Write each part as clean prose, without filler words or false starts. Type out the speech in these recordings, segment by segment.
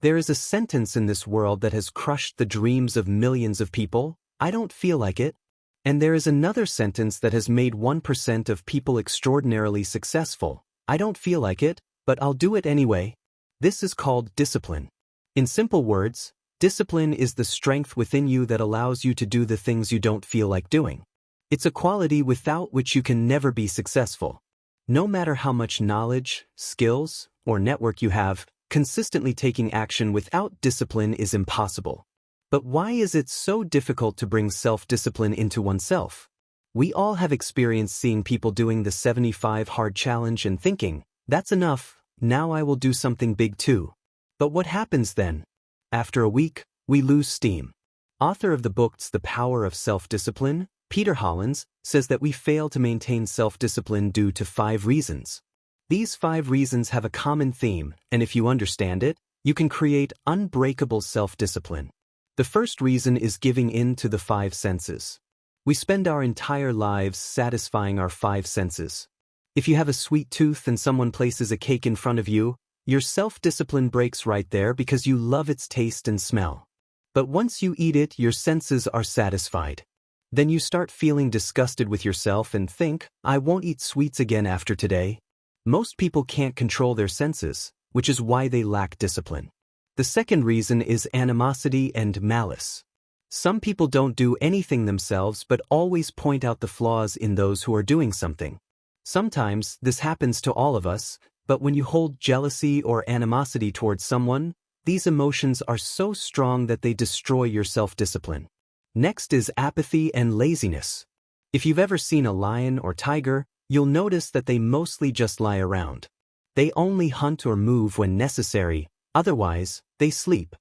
There is a sentence in this world that has crushed the dreams of millions of people: I don't feel like it. And there is another sentence that has made 1% of people extraordinarily successful: I don't feel like it, but I'll do it anyway. This is called discipline. In simple words, discipline is the strength within you that allows you to do the things you don't feel like doing. It's a quality without which you can never be successful. No matter how much knowledge, skills, or network you have, consistently taking action without discipline is impossible. But why is it so difficult to bring self-discipline into oneself? We all have experienced seeing people doing the 75 hard challenge and thinking, that's enough, now I will do something big too. But what happens then? After a week, we lose steam. Author of the books The Power of Self-Discipline, Peter Hollins, says that we fail to maintain self-discipline due to 5 reasons. These 5 reasons have a common theme, and if you understand it, you can create unbreakable self-discipline. The first reason is giving in to the 5 senses. We spend our entire lives satisfying our 5 senses. If you have a sweet tooth and someone places a cake in front of you, your self-discipline breaks right there because you love its taste and smell. But once you eat it, your senses are satisfied. Then you start feeling disgusted with yourself and think, I won't eat sweets again after today. Most people can't control their senses, which is why they lack discipline. The second reason is animosity and malice. Some people don't do anything themselves but always point out the flaws in those who are doing something. Sometimes this happens to all of us, but when you hold jealousy or animosity towards someone, these emotions are so strong that they destroy your self-discipline. Next is apathy and laziness. If you've ever seen a lion or tiger, you'll notice that they mostly just lie around. They only hunt or move when necessary, otherwise, they sleep.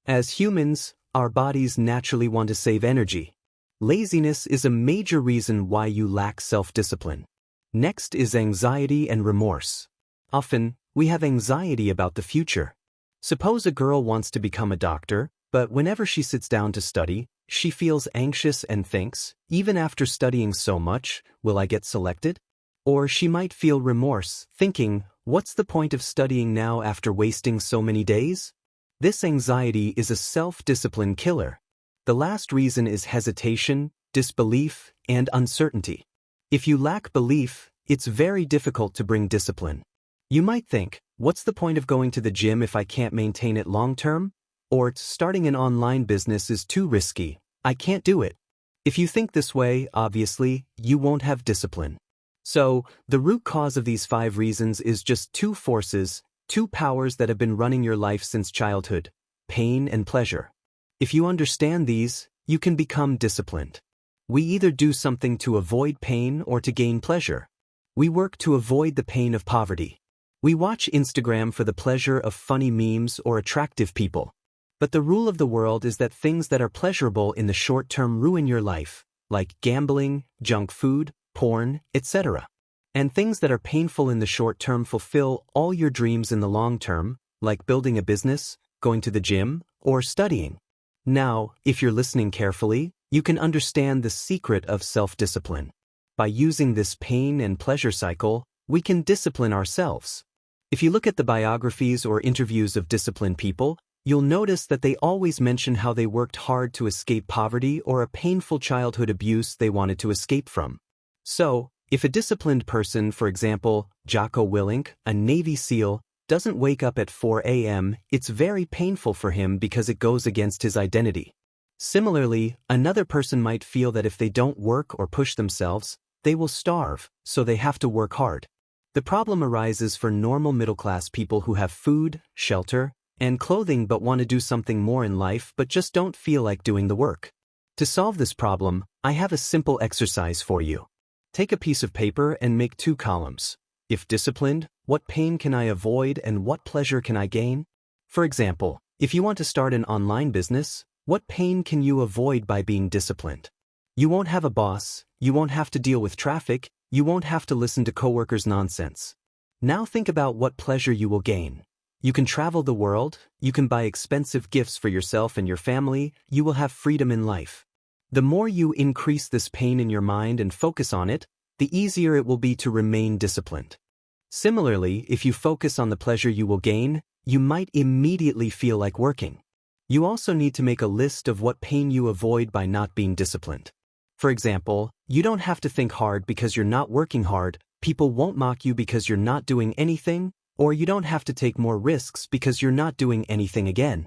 As humans, our bodies naturally want to save energy. Laziness is a major reason why you lack self-discipline. Next is anxiety and remorse. Often, we have anxiety about the future. Suppose a girl wants to become a doctor, but whenever she sits down to study, she feels anxious and thinks, even after studying so much, will I get selected? Or she might feel remorse, thinking, what's the point of studying now after wasting so many days? This anxiety is a self-discipline killer. The last reason is hesitation, disbelief, and uncertainty. If you lack belief, it's very difficult to bring discipline. You might think, what's the point of going to the gym if I can't maintain it long-term? Or starting an online business is too risky, I can't do it. If you think this way, obviously, you won't have discipline. So, the root cause of these 5 reasons is just 2 forces, 2 powers that have been running your life since childhood: pain and pleasure. If you understand these, you can become disciplined. We either do something to avoid pain or to gain pleasure. We work to avoid the pain of poverty. We watch Instagram for the pleasure of funny memes or attractive people. But the rule of the world is that things that are pleasurable in the short term ruin your life, like gambling, junk food, porn, etc. And things that are painful in the short term fulfill all your dreams in the long term, like building a business, going to the gym, or studying. Now, if you're listening carefully, you can understand the secret of self-discipline. By using this pain and pleasure cycle, we can discipline ourselves. If you look at the biographies or interviews of disciplined people, you'll notice that they always mention how they worked hard to escape poverty or a painful childhood abuse they wanted to escape from. So, if a disciplined person, for example, Jocko Willink, a Navy SEAL, doesn't wake up at 4 a.m., it's very painful for him because it goes against his identity. Similarly, another person might feel that if they don't work or push themselves, they will starve, so they have to work hard. The problem arises for normal middle-class people who have food, shelter, and clothing but want to do something more in life but just don't feel like doing the work. To solve this problem, I have a simple exercise for you. Take a piece of paper and make 2 columns. If disciplined, what pain can I avoid and what pleasure can I gain? For example, if you want to start an online business, what pain can you avoid by being disciplined? You won't have a boss, you won't have to deal with traffic, you won't have to listen to coworkers' nonsense. Now think about what pleasure you will gain. You can travel the world, you can buy expensive gifts for yourself and your family, you will have freedom in life. The more you increase this pain in your mind and focus on it, the easier it will be to remain disciplined. Similarly, if you focus on the pleasure you will gain, you might immediately feel like working. You also need to make a list of what pain you avoid by not being disciplined. For example, you don't have to think hard because you're not working hard, people won't mock you because you're not doing anything, or you don't have to take more risks because you're not doing anything again.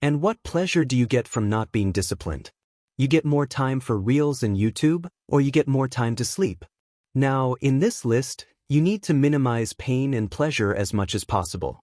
And what pleasure do you get from not being disciplined? You get more time for Reels and YouTube, or you get more time to sleep. Now, in this list, you need to minimize pain and pleasure as much as possible.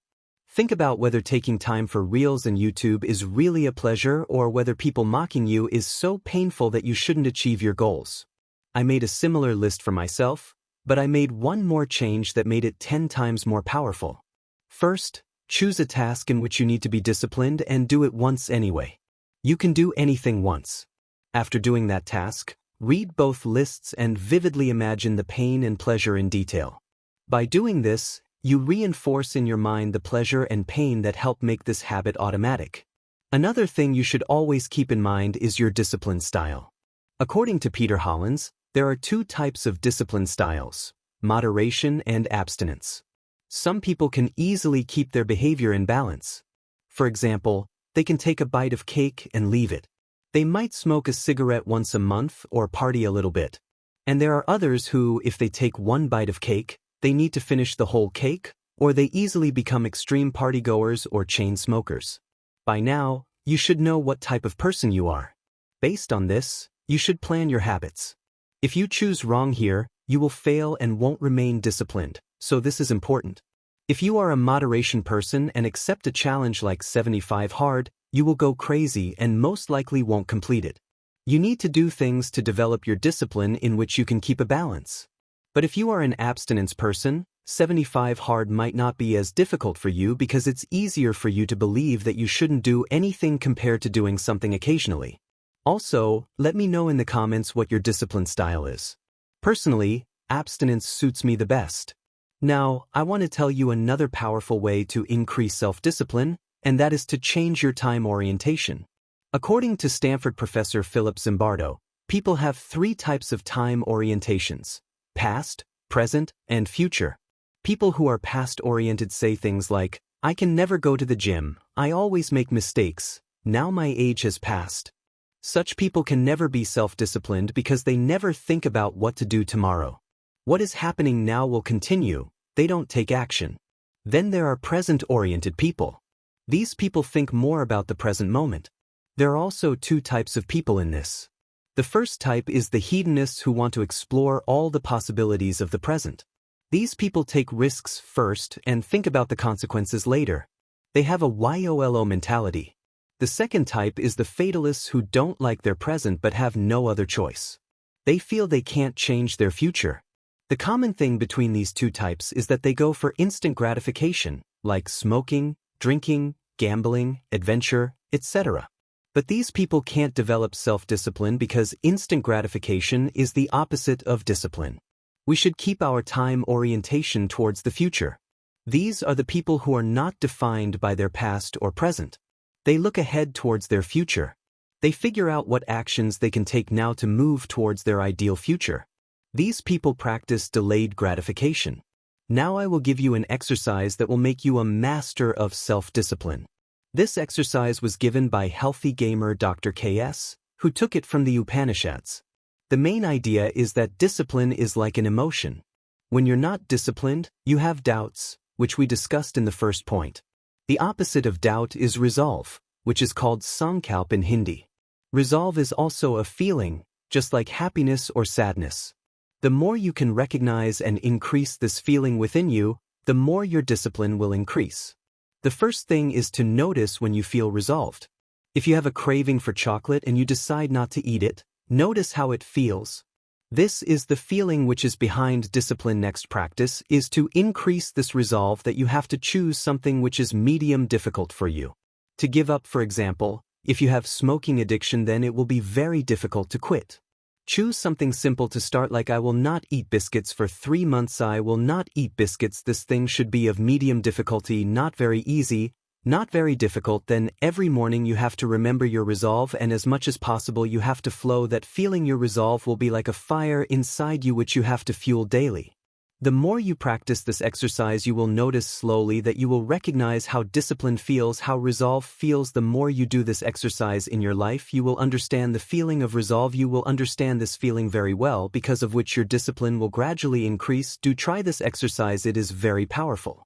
Think about whether taking time for Reels and YouTube is really a pleasure or whether people mocking you is so painful that you shouldn't achieve your goals. I made a similar list for myself, but I made one more change that made it 10 times more powerful. First, choose a task in which you need to be disciplined and do it once anyway. You can do anything once. After doing that task, read both lists and vividly imagine the pain and pleasure in detail. By doing this, you reinforce in your mind the pleasure and pain that help make this habit automatic. Another thing you should always keep in mind is your discipline style. According to Peter Hollins, there are two types of discipline styles: moderation and abstinence. Some people can easily keep their behavior in balance. For example, they can take a bite of cake and leave it. They might smoke a cigarette once a month or party a little bit. And there are others who, if they take one bite of cake, they need to finish the whole cake, or they easily become extreme partygoers or chain smokers. By now, you should know what type of person you are. Based on this, you should plan your habits. If you choose wrong here, you will fail and won't remain disciplined, so this is important. If you are a moderation person and accept a challenge like 75 hard, you will go crazy and most likely won't complete it. You need to do things to develop your discipline in which you can keep a balance. But if you are an abstinence person, 75 hard might not be as difficult for you because it's easier for you to believe that you shouldn't do anything compared to doing something occasionally. Also, let me know in the comments what your discipline style is. Personally, abstinence suits me the best. Now, I want to tell you another powerful way to increase self-discipline, and that is to change your time orientation. According to Stanford professor Philip Zimbardo, people have 3 types of time orientations: past, present, and future. People who are past-oriented say things like, "I can never go to the gym, I always make mistakes, now my age has passed." Such people can never be self-disciplined because they never think about what to do tomorrow. What is happening now will continue, they don't take action. Then there are present-oriented people. These people think more about the present moment. There are also 2 types of people in this. The first type is the hedonists who want to explore all the possibilities of the present. These people take risks first and think about the consequences later. They have a YOLO mentality. The second type is the fatalists who don't like their present but have no other choice. They feel they can't change their future. The common thing between these 2 types is that they go for instant gratification, like smoking, drinking, gambling, adventure, etc. But these people can't develop self-discipline because instant gratification is the opposite of discipline. We should keep our time orientation towards the future. These are the people who are not defined by their past or present. They look ahead towards their future. They figure out what actions they can take now to move towards their ideal future. These people practice delayed gratification. Now I will give you an exercise that will make you a master of self-discipline. This exercise was given by healthy gamer Dr. KS, who took it from the Upanishads. The main idea is that discipline is like an emotion. When you're not disciplined, you have doubts, which we discussed in the first point. The opposite of doubt is resolve, which is called sankalp in Hindi. Resolve is also a feeling, just like happiness or sadness. The more you can recognize and increase this feeling within you, the more your discipline will increase. The first thing is to notice when you feel resolved. If you have a craving for chocolate and you decide not to eat it, notice how it feels. This is the feeling which is behind discipline. Next practice is to increase this resolve that you have to choose something which is medium difficult for you. To give up, for example, if you have smoking addiction, then it will be very difficult to quit. Choose something simple to start, like I will not eat biscuits for 3 months. I will not eat biscuits. This thing should be of medium difficulty, not very easy, not very difficult. Then every morning you have to remember your resolve, and as much as possible you have to flow that feeling. Your resolve will be like a fire inside you which you have to fuel daily. The more you practice this exercise, you will notice slowly that you will recognize how discipline feels, how resolve feels. The more you do this exercise in your life, you will understand the feeling of resolve. You will understand this feeling very well, because of which your discipline will gradually increase. Do try this exercise, it is very powerful.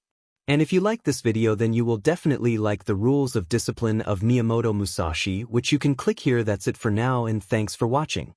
And if you like this video, then you will definitely like the Rules of Discipline of Miyamoto Musashi, which you can click here. That's it for now, and thanks for watching.